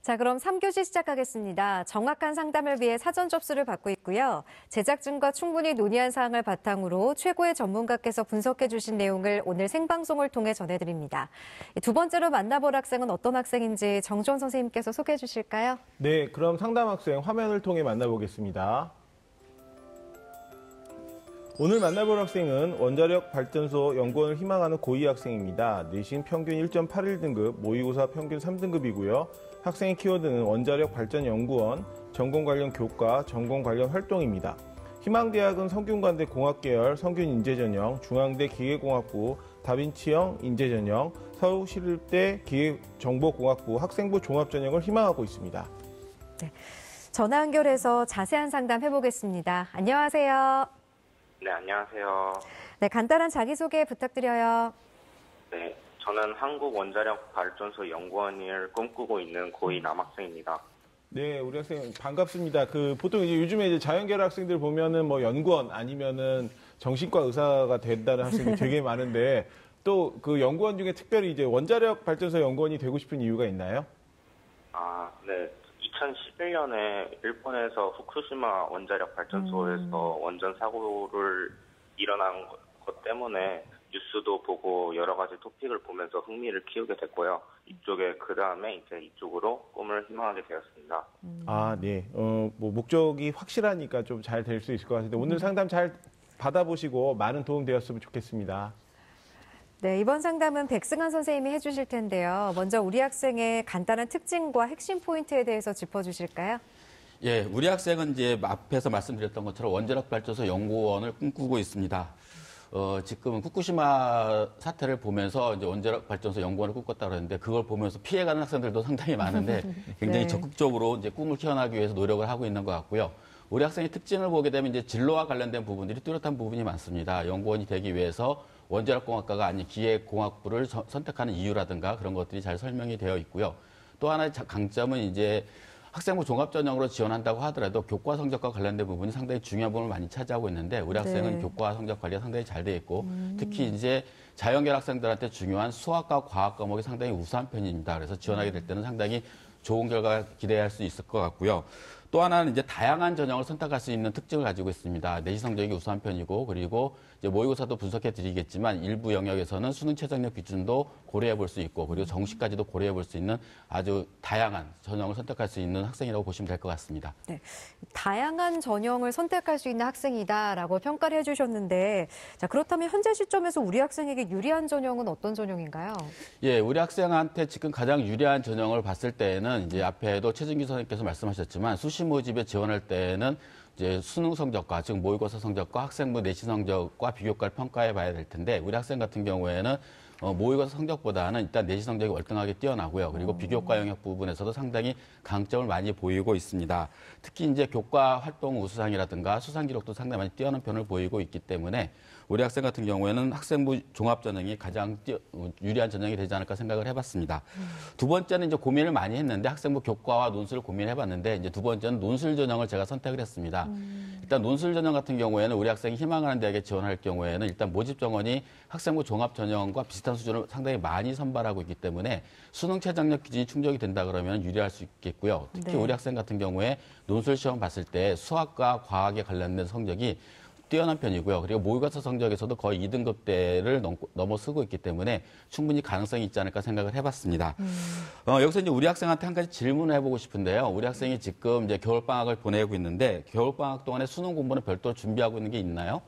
자, 그럼 3교시 시작하겠습니다. 정확한 상담을 위해 사전 접수를 받고 있고요. 제작진과 충분히 논의한 사항을 바탕으로 최고의 전문가께서 분석해 주신 내용을 오늘 생방송을 통해 전해드립니다. 두 번째로 만나볼 학생은 어떤 학생인지 정주원 선생님께서 소개해 주실까요? 네, 그럼 상담 학생 화면을 통해 만나보겠습니다. 오늘 만나볼 학생은 원자력 발전소 연구원을 희망하는 고2 학생입니다. 내신 평균 1.81등급, 모의고사 평균 3등급이고요. 학생의 키워드는 원자력 발전 연구원, 전공 관련 교과, 전공 관련 활동입니다. 희망대학은 성균관대 공학계열 성균 인재전형, 중앙대 기계공학부 다빈치형 인재전형, 서울시립대 기계정보공학부 학생부 종합전형을 희망하고 있습니다. 네, 전화 연결해서 자세한 상담 해보겠습니다. 안녕하세요. 네, 안녕하세요. 네, 간단한 자기소개 부탁드려요. 네, 저는 한국원자력발전소 연구원을 꿈꾸고 있는 고2 남학생입니다. 네, 우리 학생 반갑습니다. 보통 이제 요즘에 이제 자연계열 학생들 보면은 뭐 연구원 아니면은 정신과 의사가 된다는 학생들이 되게 많은데 또 그 연구원 중에 특별히 이제 원자력 발전소 연구원이 되고 싶은 이유가 있나요? 네. 2011년에 일본에서 후쿠시마 원자력 발전소에서 원전 사고를 일어난 것 때문에 뉴스도 보고 여러 가지 토픽을 보면서 흥미를 키우게 됐고요. 이쪽에 그 다음에 이제 이쪽으로 꿈을 희망하게 되었습니다. 네. 뭐 목적이 확실하니까 좀 잘 될 수 있을 것 같은데 오늘 상담 잘 받아보시고 많은 도움 되었으면 좋겠습니다. 네, 이번 상담은 백승환 선생님이 해주실 텐데요. 먼저 우리 학생의 간단한 특징과 핵심 포인트에 대해서 짚어주실까요? 예, 우리 학생은 이제 앞에서 말씀드렸던 것처럼 원자력 발전소 연구원을 꿈꾸고 있습니다. 지금 후쿠시마 사태를 보면서 이제 원자력 발전소 연구원을 꿈꿨다고 그러는데 그걸 보면서 피해가는 학생들도 상당히 많은데 굉장히 네. 적극적으로 이제 꿈을 키워나가기 위해서 노력을 하고 있는 것 같고요. 우리 학생의 특징을 보게 되면 이제 진로와 관련된 부분들이 뚜렷한 부분이 많습니다. 연구원이 되기 위해서 원자력공학과가 아닌 기계공학부를 선택하는 이유라든가 그런 것들이 잘 설명이 되어 있고요. 또 하나의 강점은 이제 학생부 종합전형으로 지원한다고 하더라도 교과 성적과 관련된 부분이 상당히 중요한 부분을 많이 차지하고 있는데 우리 학생은 네. 교과 성적 관리가 상당히 잘 돼 있고 특히 이제 자연계열 학생들한테 중요한 수학과 과학 과목이 상당히 우수한 편입니다. 그래서 지원하게 될 때는 상당히 좋은 결과 기대할 수 있을 것 같고요. 또 하나는 이제 다양한 전형을 선택할 수 있는 특징을 가지고 있습니다. 내신 성적이 우수한 편이고 그리고 이제 모의고사도 분석해 드리겠지만 일부 영역에서는 수능 최저학력 기준도 고려해 볼 수 있고 그리고 정시까지도 고려해 볼 수 있는 아주 다양한 전형을 선택할 수 있는 학생이라고 보시면 될 것 같습니다. 네, 다양한 전형을 선택할 수 있는 학생이다라고 평가를 해주셨는데 자, 그렇다면 현재 시점에서 우리 학생에게 유리한 전형은 어떤 전형인가요? 예, 우리 학생한테 지금 가장 유리한 전형을 봤을 때에는 이제 앞에도 최진기 선생님께서 말씀하셨지만 수시 모집에 지원할 때는 이제 수능 성적과 즉 모의고사 성적과 학생부 내신 성적과 비교과를 평가해 봐야 될 텐데 우리 학생 같은 경우에는 모의고사 성적보다는 일단 내신 성적이 월등하게 뛰어나고요. 그리고 비교과 영역 부분에서도 상당히 강점을 많이 보이고 있습니다. 특히 이제 교과 활동 우수상이라든가 수상 기록도 상당히 많이 뛰어난 편을 보이고 있기 때문에 우리 학생 같은 경우에는 학생부 종합전형이 가장 유리한 전형이 되지 않을까 생각을 해봤습니다. 두 번째는 이제 고민을 많이 했는데 학생부 교과와 논술을 고민해봤는데 이제 두 번째는 논술 전형을 제가 선택을 했습니다. 일단 논술 전형 같은 경우에는 우리 학생이 희망하는 대학에 지원할 경우에는 일단 모집 정원이 학생부 종합 전형과 비슷한 수준을 상당히 많이 선발하고 있기 때문에 수능 최저학력 기준이 충족이 된다 그러면 유리할 수 있겠고요. 특히 네. 우리 학생 같은 경우에 논술 시험 봤을 때 수학과 과학에 관련된 성적이 뛰어난 편이고요. 그리고 모의고사 성적에서도 거의 2등급대를 넘어서고 있기 때문에 충분히 가능성이 있지 않을까 생각을 해봤습니다. 여기서 이제 우리 학생한테 한 가지 질문을 해보고 싶은데요. 우리 학생이 지금 이제 겨울방학을 보내고 있는데 겨울방학 동안에 수능 공부는 별도로 준비하고 있는 게 있나요?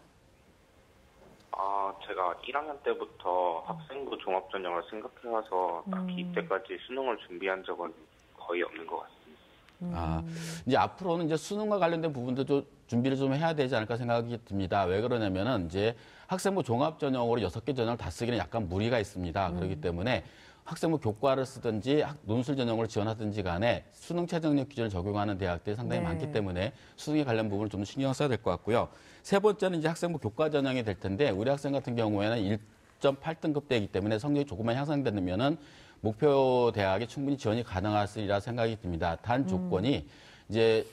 제가 1학년 때부터 학생부 종합전형을 생각해와서 딱히 이때까지 수능을 준비한 적은 거의 없는 것 같습니다. 이제 앞으로는 이제 수능과 관련된 부분도 좀 준비를 좀 해야 되지 않을까 생각이 듭니다. 왜 그러냐면은 이제 학생부 종합 전형으로 6개 전형을 다 쓰기는 약간 무리가 있습니다. 그렇기 때문에 학생부 교과를 쓰든지 논술 전형으로 지원하든지 간에 수능 최저학력 기준을 적용하는 대학들이 상당히 네. 많기 때문에 수능에 관련 부분을 좀 더 신경 써야 될 것 같고요. 세 번째는 이제 학생부 교과 전형이 될 텐데 우리 학생 같은 경우에는 1.8등급대이기 때문에 성적이 조금만 향상되면은 목표 대학에 충분히 지원이 가능하리라 생각이 듭니다. 단 조건이 이제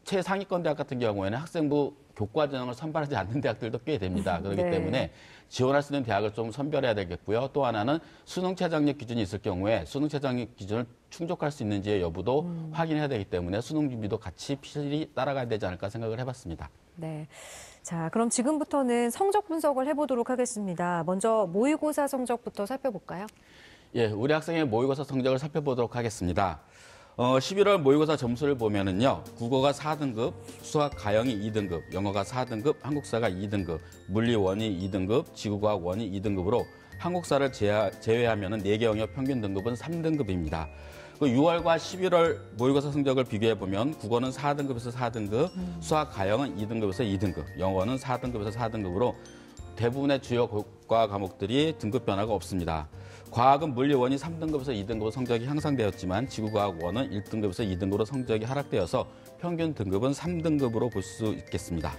최상위권 대학 같은 경우에는 학생부 교과 전형을 선발하지 않는 대학들도 꽤 됩니다. 그렇기 네. 때문에 지원할 수 있는 대학을 좀 선별해야 되겠고요. 또 하나는 수능 최저학력 기준이 있을 경우에 수능 최저학력 기준을 충족할 수 있는지의 여부도 확인해야 되기 때문에 수능 준비도 같이 필히 따라가야 되지 않을까 생각을 해봤습니다. 네. 자, 그럼 지금부터는 성적 분석을 해보도록 하겠습니다. 먼저 모의고사 성적부터 살펴볼까요? 예, 우리 학생의 모의고사 성적을 살펴보도록 하겠습니다. 11월 모의고사 점수를 보면은요, 국어가 4등급, 수학 가영이 2등급, 영어가 4등급, 한국사가 2등급, 물리 1이 2등급, 지구과학 1이 2등급으로 한국사를 제외하면은 4개 영역 평균 등급은 3등급입니다. 6월과 11월 모의고사 성적을 비교해 보면 국어는 4등급에서 4등급, 수학 가영은 2등급에서 2등급, 영어는 4등급에서 4등급으로 대부분의 주요 교과 과목들이 등급 변화가 없습니다. 과학은 물리 1이 3등급에서 2등급으로 성적이 향상되었지만 지구과학 1은 1등급에서 2등급으로 성적이 하락되어서 평균 등급은 3등급으로 볼 수 있겠습니다.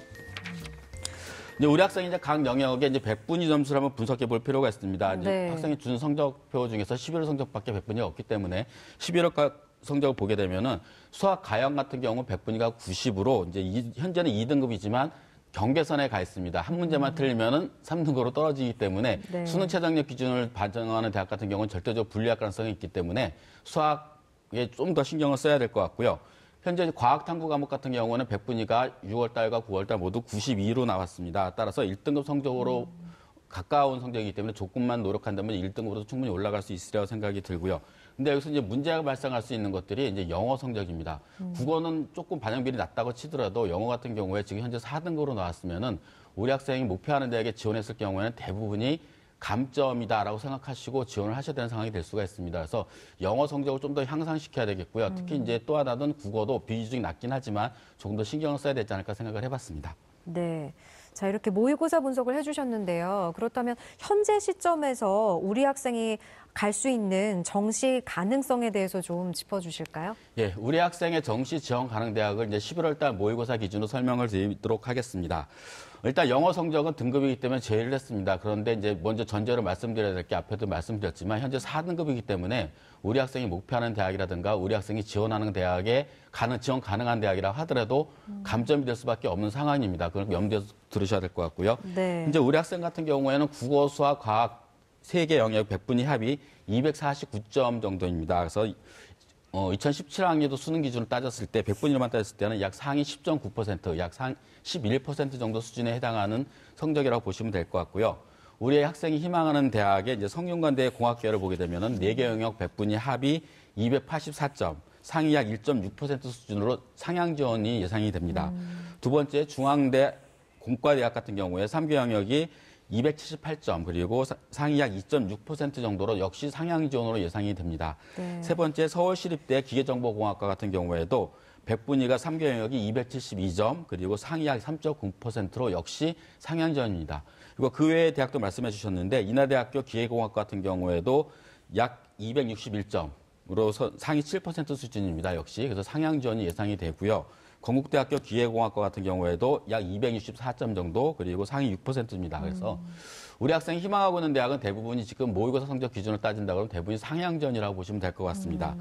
이제 우리 학생이 이제 각 영역에 이제 100분위 점수를 한번 분석해 볼 필요가 있습니다. 이제 네. 학생이 준 성적표 중에서 11월 성적밖에 100분위가 없기 때문에 11월 성적을 보게 되면은 수학 가형 같은 경우 100분위가 90으로 이제 현재는 2등급이지만 경계선에 가 있습니다. 한 문제만 틀리면은 3등급으로 떨어지기 때문에 네. 수능 최저학력 기준을 반영하는 대학 같은 경우는 절대적으로 불리할 가능성이 있기 때문에 수학에 좀 더 신경을 써야 될 것 같고요. 현재 과학 탐구 과목 같은 경우는 100분위가 6월 달과 9월 달 모두 92로 나왔습니다. 따라서 1등급 성적으로 가까운 성적이기 때문에 조금만 노력한다면 1등급으로도 충분히 올라갈 수 있으리라고 생각이 들고요. 근데 여기서 이제 문제가 발생할 수 있는 것들이 이제 영어 성적입니다. 국어는 조금 반영비율이 낮다고 치더라도 영어 같은 경우에 지금 현재 4등급으로 나왔으면은 우리 학생이 목표하는 대학에 지원했을 경우에는 대부분이 감점이다라고 생각하시고 지원을 하셔야 되는 상황이 될 수가 있습니다. 그래서 영어 성적을 좀 더 향상시켜야 되겠고요. 특히 이제 또 하나는 국어도 비중이 낮긴 하지만 조금 더 신경을 써야 되지 않을까 생각을 해봤습니다. 네. 자, 이렇게 모의고사 분석을 해주셨는데요. 그렇다면 현재 시점에서 우리 학생이 갈 수 있는 정시 가능성에 대해서 좀 짚어주실까요? 예, 우리 학생의 정시 지원 가능 대학을 이제 11월 달 모의고사 기준으로 설명을 드리도록 하겠습니다. 일단 영어 성적은 등급이기 때문에 제외를 했습니다. 그런데 이제 먼저 전제로 말씀드려야 될 게 앞에도 말씀드렸지만 현재 4등급이기 때문에 우리 학생이 목표하는 대학이라든가 우리 학생이 지원하는 대학에 지원 가능한 대학이라 하더라도 감점이 될 수밖에 없는 상황입니다. 그걸 염두에 들으셔야 될 것 같고요. 네. 이제 우리 학생 같은 경우에는 국어, 수학, 과학 3개 영역 100분위 합이 249점 정도입니다. 그래서 2017학년도 수능 기준으로 따졌을 때 100분위로만 따졌을 때는 약 상위 10.9%, 약 11% 정도 수준에 해당하는 성적이라고 보시면 될 것 같고요. 우리 학생이 희망하는 대학의 이제 성균관대 공학계를 보게 되면은 4개 영역 100분위 합이 284점, 상위 약 1.6% 수준으로 상향 지원이 예상이 됩니다. 두 번째 중앙대 공과대학 같은 경우에 3개 영역이 278점 그리고 상위 약 2.6% 정도로 역시 상향 지원으로 예상이 됩니다. 네. 세 번째 서울시립대 기계정보공학과 같은 경우에도 100분위가 3개 영역이 272점 그리고 상위 약 3.9%로 역시 상향 지원입니다. 그리고 그 외의 대학도 말씀해 주셨는데 인하대학교 기계공학과 같은 경우에도 약 261점으로 상위 7% 수준입니다. 역시 그래서 상향 지원이 예상이 되고요. 건국대학교 기계공학과 같은 경우에도 약 264점 정도 그리고 상위 6%입니다. 그래서 우리 학생이 희망하고 있는 대학은 대부분이 지금 모의고사 성적 기준을 따진다 그러면 대부분이 상향전이라고 보시면 될 것 같습니다.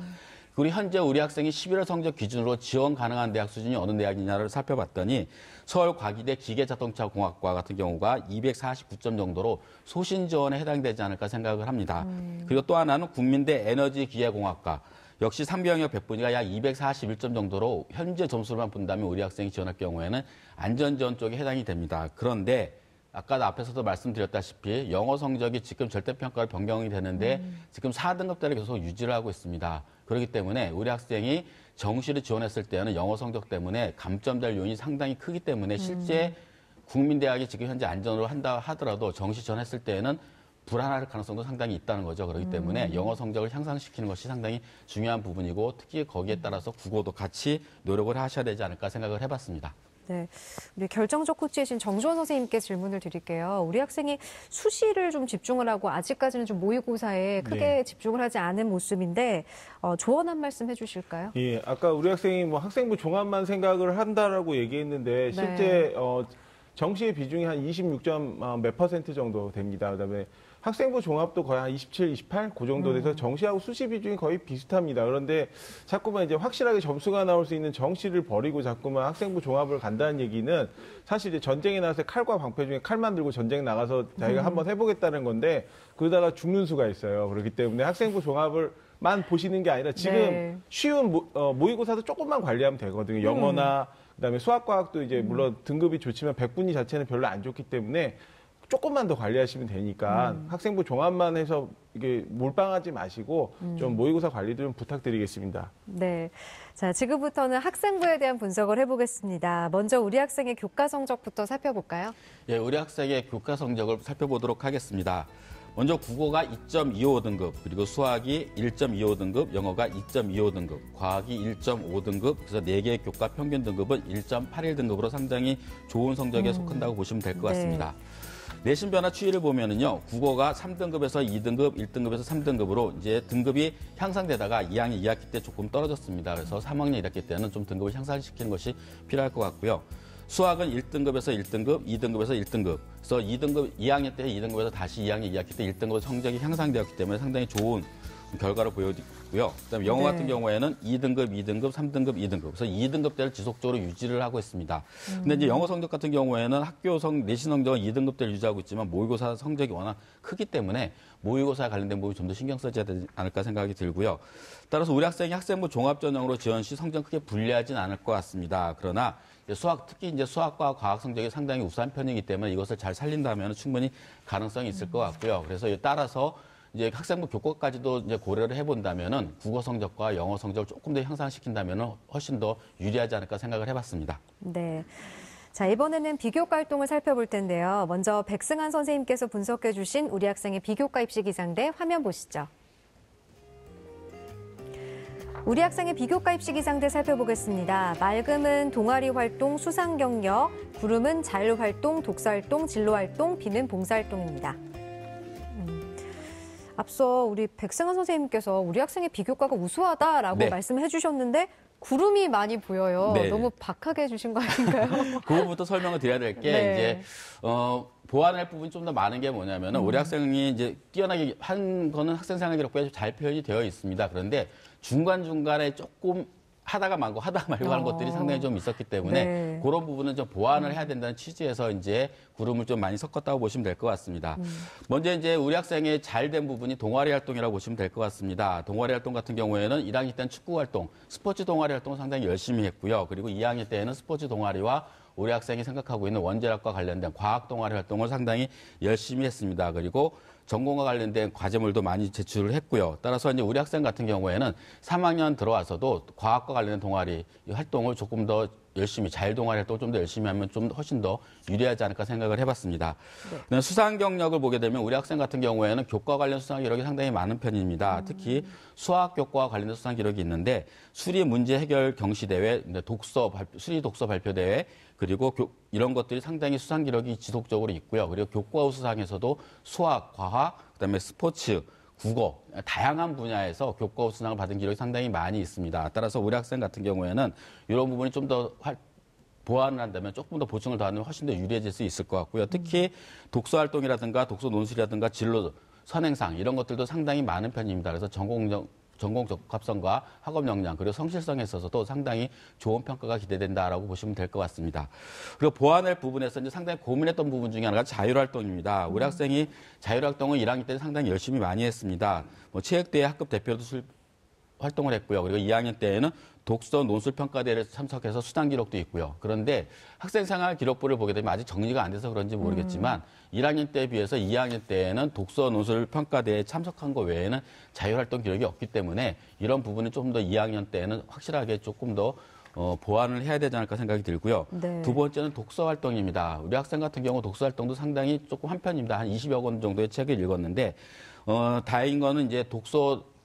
그리고 현재 우리 학생이 11월 성적 기준으로 지원 가능한 대학 수준이 어느 대학이냐를 살펴봤더니 서울과기대 기계자동차공학과 같은 경우가 249점 정도로 소신 지원에 해당되지 않을까 생각을 합니다. 그리고 또 하나는 국민대 에너지기계공학과 역시 3개 영역 100분위가 약 241점 정도로 현재 점수로만 본다면 우리 학생이 지원할 경우에는 안전지원 쪽에 해당이 됩니다. 그런데 아까 앞에서도 말씀드렸다시피 영어 성적이 지금 절대평가로 변경이 되는데 지금 4등급대를 계속 유지를 하고 있습니다. 그렇기 때문에 우리 학생이 정시를 지원했을 때는 영어 성적 때문에 감점될 요인이 상당히 크기 때문에 실제 국민대학이 지금 현재 안전으로 한다 하더라도 정시 지원했을 때에는 불안할 가능성도 상당히 있다는 거죠. 그렇기 때문에 영어 성적을 향상시키는 것이 상당히 중요한 부분이고 특히 거기에 따라서 국어도 같이 노력을 하셔야 되지 않을까 생각을 해봤습니다. 네, 우리 결정적 코치이신 정주원 선생님께 질문을 드릴게요. 우리 학생이 수시를 좀 집중을 하고 아직까지는 좀 모의고사에 크게 네. 집중을 하지 않은 모습인데 조언 한 말씀 해주실까요? 예, 아까 우리 학생이 뭐 학생부 종합만 생각을 한다라고 얘기했는데 실제 정시의 비중이 한 26점 몇 퍼센트 정도 됩니다. 그다음에 학생부 종합도 거의 한 27, 28, 그 정도 돼서 정시하고 수시 비중이 거의 비슷합니다. 그런데 자꾸만 이제 확실하게 점수가 나올 수 있는 정시를 버리고 자꾸만 학생부 종합을 간다는 얘기는 사실 이제 전쟁에 나가서 칼과 방패 중에 칼만 들고 전쟁 나가서 자기가 한번 해보겠다는 건데 그러다가 죽는 수가 있어요. 그렇기 때문에 학생부 종합을 것만 보시는 게 아니라 지금 네. 쉬운 모의고사도 조금만 관리하면 되거든요. 영어나 그다음에 수학과학도 이제 물론 등급이 좋지만 백분위 자체는 별로 안 좋기 때문에 조금만 더 관리하시면 되니까 학생부 종합만 해서 이게 몰빵하지 마시고 좀 모의고사 관리도 좀 부탁드리겠습니다. 네. 자, 지금부터는 학생부에 대한 분석을 해보겠습니다. 먼저 우리 학생의 교과 성적부터 살펴볼까요? 예, 우리 학생의 교과 성적을 살펴보도록 하겠습니다. 먼저 국어가 2.25등급, 그리고 수학이 1.25등급, 영어가 2.25등급, 과학이 1.5등급, 그래서 4개의 교과 평균 등급은 1.81등급으로 상당히 좋은 성적에 속한다고 보시면 될 것 같습니다. 내신 변화 추이를 보면은요, 국어가 3등급에서 2등급, 1등급에서 3등급으로 이제 등급이 향상되다가 2학년 2학기 때 조금 떨어졌습니다. 그래서 3학년 1학기 때는 좀 등급을 향상시키는 것이 필요할 것 같고요. 수학은 1등급에서 1등급, 2등급에서 1등급. 그래서 2학년 때 2등급에서 다시 2학년 2학기 때 1등급 성적이 향상되었기 때문에 상당히 좋은 결과를 보여주고요. 그다음에 영어 같은 경우에는 2등급, 2등급, 3등급, 2등급. 그래서 2등급대를 지속적으로 유지를 하고 있습니다. 근데 이제 영어 성적 같은 경우에는 학교 내신 성적은 2등급대를 유지하고 있지만 모의고사 성적이 워낙 크기 때문에 모의고사에 관련된 부분이 좀 더 신경 써야 되지 않을까 생각이 들고요. 따라서 우리 학생이 학생부 종합전형으로 지원 시 성적 크게 불리하진 않을 것 같습니다. 그러나 특히 이제 수학과 과학 성적이 상당히 우수한 편이기 때문에 이것을 잘 살린다면 충분히 가능성이 있을 것 같고요. 그래서 따라서 이제 학생부 교과까지도 이제 고려를 해본다면은 국어 성적과 영어 성적을 조금 더 향상시킨다면은 훨씬 더 유리하지 않을까 생각을 해봤습니다. 네. 자, 이번에는 비교과 활동을 살펴볼 텐데요. 먼저 백승환 선생님께서 분석해 주신 우리 학생의 비교과 입시 기상대 화면 보시죠. 우리 학생의 비교과 입시 기상대 살펴보겠습니다. 맑음은 동아리 활동, 수상 경력, 구름은 자율 활동, 독서 활동, 진로 활동, 비는 봉사 활동입니다. 앞서 우리 백승환 선생님께서 우리 학생의 비교과가 우수하다라고 네. 말씀해 주셨는데 구름이 많이 보여요. 네. 너무 박하게 해주신 거 아닌가요? 그 부분부터 설명을 드려야 될 게 네. 이제 보완할 부분이 좀 더 많은 게 뭐냐면은 우리 학생이 이제 뛰어나게 한 거는 학생생활 기록부에 잘 표현이 되어 있습니다. 그런데 중간중간에 조금 하다가 말고 하는 것들이 상당히 좀 있었기 때문에 네. 그런 부분은 좀 보완을 해야 된다는 취지에서 이제 구름을 좀 많이 섞었다고 보시면 될 것 같습니다. 먼저 이제 우리 학생의 잘 된 부분이 동아리 활동이라고 보시면 될 것 같습니다. 동아리 활동 같은 경우에는 1학년 때는 축구 활동, 스포츠 동아리 활동을 상당히 열심히 했고요. 그리고 2학년 때에는 스포츠 동아리와 우리 학생이 생각하고 있는 원자력과 관련된 과학 동아리 활동을 상당히 열심히 했습니다. 그리고 전공과 관련된 과제물도 많이 제출을 했고요. 따라서 이제 우리 학생 같은 경우에는 3학년 들어와서도 과학과 관련된 동아리 활동을 조금 더 열심히 자율 동아리 활동을 좀 더 열심히 하면 좀 훨씬 더 유리하지 않을까 생각을 해봤습니다. 네. 수상 경력을 보게 되면 우리 학생 같은 경우에는 교과 관련 수상 기록이 상당히 많은 편입니다. 특히 수학 교과와 관련된 수상 기록이 있는데 수리 문제 해결 경시 대회, 수리 독서 발표 대회 그리고 이런 것들이 상당히 수상 기록이 지속적으로 있고요. 그리고 교과 수상에서도 수학, 과학, 그다음에 스포츠, 국어 다양한 분야에서 교과 수상을 받은 기록이 상당히 많이 있습니다. 따라서 우리 학생 같은 경우에는 이런 부분이 좀 더 보완을 한다면 조금 더 보충을 더하면 훨씬 더 유리해질 수 있을 것 같고요. 특히 독서 활동이라든가 독서 논술이라든가 진로 선행상 이런 것들도 상당히 많은 편입니다. 그래서 전공 적합성과 학업 역량 그리고 성실성에 있어서도 상당히 좋은 평가가 기대된다라고 보시면 될 것 같습니다. 그리고 보완할 부분에서 이제 상당히 고민했던 부분 중에 하나가 자율활동입니다. 우리 학생이 자율활동을 1학년 때는 상당히 열심히 많이 했습니다. 체육대회 학급 대표도 활동을 했고요. 그리고 2학년 때에는 독서 논술 평가대회에 참석해서 수상 기록도 있고요. 그런데 학생생활 기록부를 보게 되면 아직 정리가 안 돼서 그런지 모르겠지만 1학년 때에 비해서 2학년 때에는 독서 논술 평가대회에 참석한 것 외에는 자율활동 기록이 없기 때문에 이런 부분은 조금 더 2학년 때에는 확실하게 조금 더 보완을 해야 되지 않을까 생각이 들고요. 네. 두 번째는 독서 활동입니다. 우리 학생 같은 경우 독서 활동도 상당히 조금 한편입니다. 한 20여 권 정도의 책을 읽었는데 다행인 거는 이제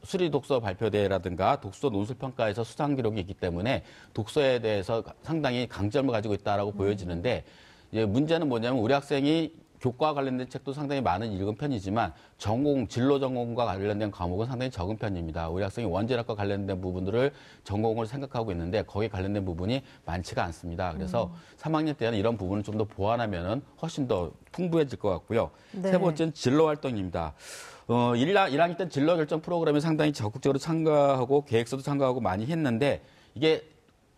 수리 독서 발표대회라든가 독서 논술 평가에서 수상 기록이 있기 때문에 독서에 대해서 상당히 강점을 가지고 있다라고 보여지는데 이제 문제는 뭐냐면 우리 학생이 교과와 관련된 책도 상당히 많은 읽은 편이지만 진로 전공과 관련된 과목은 상당히 적은 편입니다. 우리 학생이 원자력과 관련된 부분들을 전공을 생각하고 있는데 거기에 관련된 부분이 많지가 않습니다. 그래서 3학년 때는 이런 부분을 좀 더 보완하면은 훨씬 더 풍부해질 것 같고요. 네. 세 번째는 진로 활동입니다. 1학년 때 진로 결정 프로그램에 상당히 적극적으로 참가하고 계획서도 참가하고 많이 했는데 이게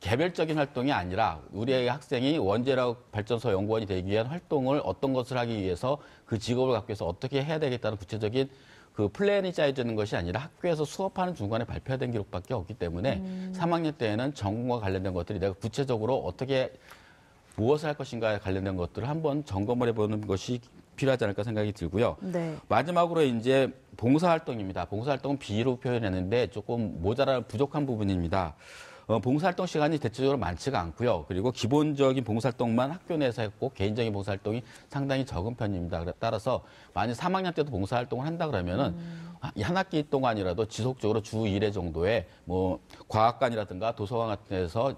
개별적인 활동이 아니라 우리의 학생이 원자력 발전소 연구원이 되기 위한 활동을 어떤 것을 하기 위해서 그 직업을 갖기 위해서 어떻게 해야 되겠다는 구체적인 그 플랜이 짜여지는 것이 아니라 학교에서 수업하는 중간에 발표된 기록밖에 없기 때문에 3학년 때에는 전공과 관련된 것들이 내가 구체적으로 어떻게 무엇을 할 것인가에 관련된 것들을 한번 점검을 해보는 것이 필요하지 않을까 생각이 들고요. 네. 마지막으로 이제 봉사활동입니다. 봉사활동은 비로 표현했는데 조금 부족한 부분입니다. 봉사활동 시간이 대체적으로 많지가 않고요. 그리고 기본적인 봉사활동만 학교 내에서 했고 개인적인 봉사활동이 상당히 적은 편입니다. 따라서 만약 3학년 때도 봉사활동을 한다 그러면은 한 학기 동안이라도 지속적으로 주 1회 정도의 뭐 과학관이라든가 도서관 같은 데서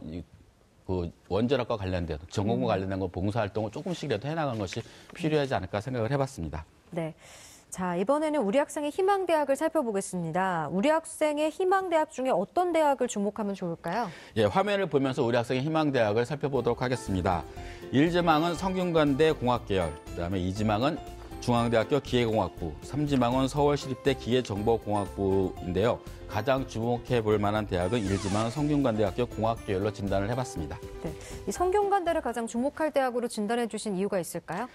그 원자력과 관련된 전공과 관련된 거 봉사활동을 조금씩이라도 해나가는 것이 필요하지 않을까 생각을 해봤습니다. 네. 자, 이번에는 우리 학생의 희망대학을 살펴보겠습니다. 우리 학생의 희망대학 중에 어떤 대학을 주목하면 좋을까요? 예, 화면을 보면서 우리 학생의 희망대학을 살펴보도록 하겠습니다. 1지망은 성균관대 공학계열, 그다음에 2지망은 중앙대학교 기계공학부, 3지망은 서울시립대 기계정보공학부인데요. 가장 주목해 볼 만한 대학은 1지망 성균관대학교 공학계열로 진단을 해봤습니다. 네. 이 성균관대를 가장 주목할 대학으로 진단해 주신 이유가 있을까요?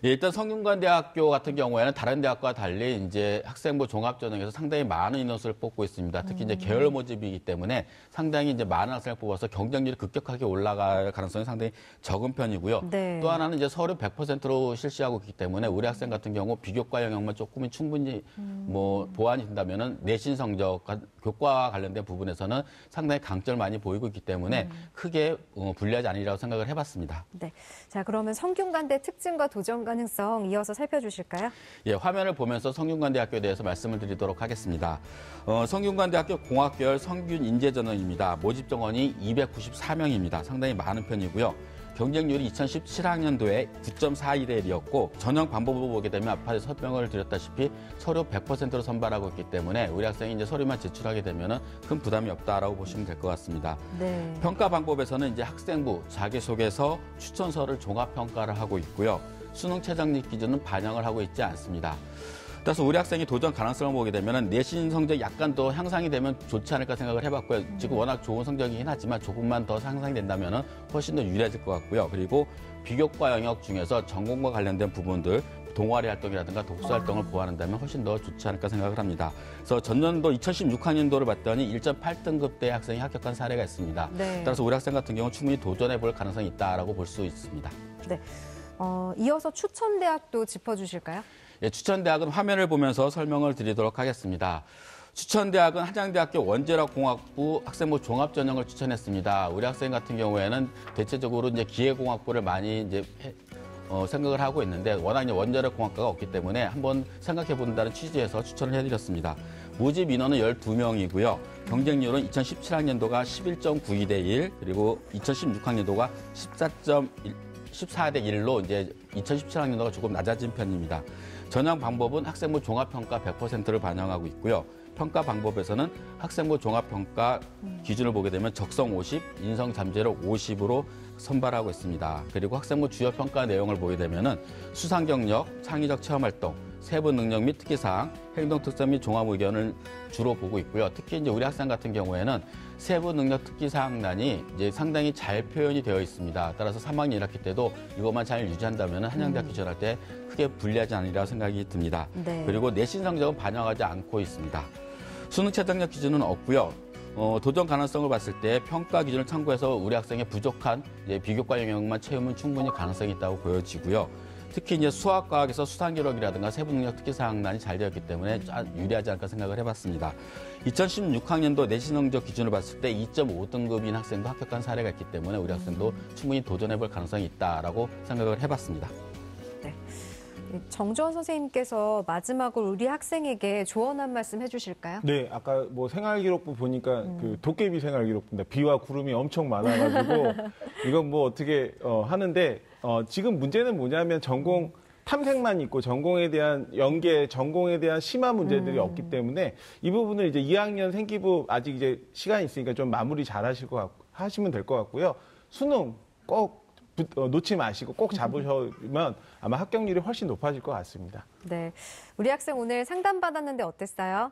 예, 일단 성균관대학교 같은 경우에는 다른 대학과 달리 이제 학생부 종합전형에서 상당히 많은 인원수를 뽑고 있습니다. 특히 이제 계열 모집이기 때문에 상당히 이제 많은 학생을 뽑아서 경쟁률이 급격하게 올라갈 가능성이 상당히 적은 편이고요. 네. 또 하나는 이제 서류 100%로 실시하고 있기 때문에 우리 학생 같은 경우 비교과 영역만 조금은 충분히 뭐 보완이 된다면은 내신 성적, 교과와 관련된 부분에서는 상당히 강점을 많이 보이고 있기 때문에 크게 불리하지 않으리라고 생각을 해봤습니다. 네. 자, 그러면 성균관대 특징과 도전 가능성 이어서 살펴주실까요? 예, 화면을 보면서 성균관대학교에 대해서 말씀을 드리도록 하겠습니다. 성균관대학교 공학계열 성균 인재전형입니다. 모집 정원이 294명입니다. 상당히 많은 편이고요. 경쟁률이 2017학년도에 9.41대 1이었고 전형 방법으로 보게 되면 앞에 설명을 드렸다시피 서류 100%로 선발하고 있기 때문에 우리 학생이 이제 서류만 제출하게 되면 큰 부담이 없다라고 보시면 될 것 같습니다. 네. 평가 방법에서는 이제 학생부, 자기소개서, 추천서를 종합평가를 하고 있고요. 수능 최저학력 기준은 반영을 하고 있지 않습니다. 따라서 우리 학생이 도전 가능성을 보게 되면 내신 성적이 약간 더 향상이 되면 좋지 않을까 생각을 해봤고요. 지금 워낙 좋은 성적이긴 하지만 조금만 더 향상이 된다면 훨씬 더 유리해질 것 같고요. 그리고 비교과 영역 중에서 전공과 관련된 부분들, 동아리 활동이라든가 독서 활동을 보완한다면 훨씬 더 좋지 않을까 생각을 합니다. 그래서 전년도 2016학년도를 봤더니 1.8등급대 학생이 합격한 사례가 있습니다. 네. 따라서 우리 학생 같은 경우 충분히 도전해 볼 가능성이 있다라고 볼 수 있습니다. 네. 이어서 추천대학도 짚어주실까요? 예, 추천대학은 화면을 보면서 설명을 드리도록 하겠습니다. 추천대학은 한양대학교 원자력공학부 학생부 종합전형을 추천했습니다. 우리 학생 같은 경우에는 대체적으로 이제 기계공학부를 많이 이제 생각을 하고 있는데 워낙 이제 원자력공학과가 없기 때문에 한번 생각해 본다는 취지에서 추천을 해드렸습니다. 모집 인원은 12명이고요. 경쟁률은 2017학년도가 11.92대 1, 그리고 2016학년도가 14대 1로 이제 2017학년도가 조금 낮아진 편입니다. 전형 방법은 학생부 종합평가 100%를 반영하고 있고요. 평가 방법에서는 학생부 종합평가 기준을 보게 되면 적성 50, 인성 잠재력 50으로 선발하고 있습니다. 그리고 학생부 주요 평가 내용을 보게 되면은 수상 경력, 창의적 체험 활동, 세부 능력 및 특기사항, 행동 특성 및 종합 의견을 주로 보고 있고요. 특히 이제 우리 학생 같은 경우에는 세부 능력 특기사항란이 이제 상당히 잘 표현이 되어 있습니다. 따라서 3학년 1학기 때도 이것만 잘 유지한다면 한양대학교 지원할 때 크게 불리하지 않으리라 생각이 듭니다. 네. 그리고 내신 성적은 반영하지 않고 있습니다. 수능 최저학력 기준은 없고요. 도전 가능성을 봤을 때 평가 기준을 참고해서 우리 학생의 부족한 이제 비교과 영역만 채우면 충분히 가능성이 있다고 보여지고요. 특히 이제 수학, 과학에서 수상 기록이라든가 세부 능력 특기 사항란이 잘 되었기 때문에 유리하지 않을까 생각을 해봤습니다. 2016학년도 내신 성적 기준을 봤을 때 2.5등급인 학생도 합격한 사례가 있기 때문에 우리 학생도 충분히 도전해볼 가능성이 있다라고 생각을 해봤습니다. 네. 정주원 선생님께서 마지막으로 우리 학생에게 조언 한 말씀 해주실까요? 네, 아까 뭐 생활기록부 보니까 그 도깨비 생활기록부입니다. 비와 구름이 엄청 많아가지고 이건 뭐 어떻게 하는데 지금 문제는 뭐냐면 전공 탐색만 있고 전공에 대한 연계, 전공에 대한 심화 문제들이 없기 때문에 이 부분을 이제 2학년 생기부 아직 이제 시간이 있으니까 좀 마무리 잘 하시면 될 것 같고요. 수능 꼭 놓지 마시고 꼭 잡으시면 아마 합격률이 훨씬 높아질 것 같습니다. 네. 우리 학생 오늘 상담 받았는데 어땠어요?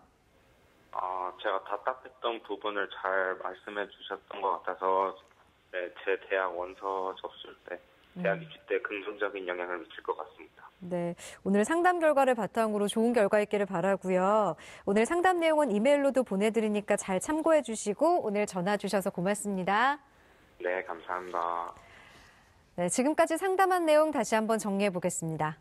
제가 답답했던 부분을 잘 말씀해 주셨던 것 같아서 네, 제 대학 원서 접수할 때 대학 입시 때 긍정적인 영향을 미칠 것 같습니다. 네, 오늘 상담 결과를 바탕으로 좋은 결과 있기를 바라고요. 오늘 상담 내용은 이메일로도 보내드리니까 잘 참고해 주시고 오늘 전화 주셔서 고맙습니다. 네, 감사합니다. 네, 지금까지 상담한 내용 다시 한번 정리해 보겠습니다.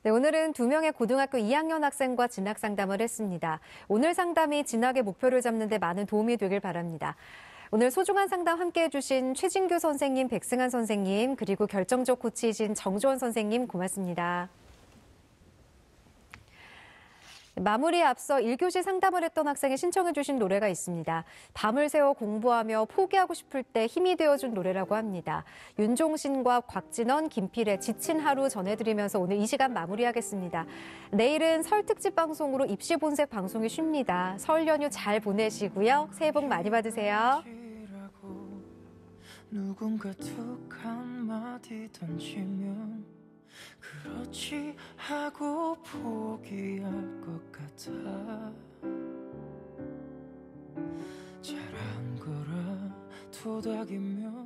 네, 오늘은 2명의 고등학교 2학년 학생과 진학 상담을 했습니다. 오늘 상담이 진학의 목표를 잡는 데 많은 도움이 되길 바랍니다. 오늘 소중한 상담 함께해 주신 최진규 선생님, 백승한 선생님, 그리고 결정적 코치이신 정주원 선생님 고맙습니다. 마무리에 앞서 1교시 상담을 했던 학생이 신청해 주신 노래가 있습니다. 밤을 새워 공부하며 포기하고 싶을 때 힘이 되어준 노래라고 합니다. 윤종신과 곽진원, 김필의 지친 하루 전해드리면서 오늘 이 시간 마무리하겠습니다. 내일은 설 특집 방송으로 입시 본색 방송이 쉽니다. 설 연휴 잘 보내시고요. 새해 복 많이 받으세요. 누군가 툭 한마디 던지면 그렇지 하고 포기할 것 같아. 잘한 거라 토닥이며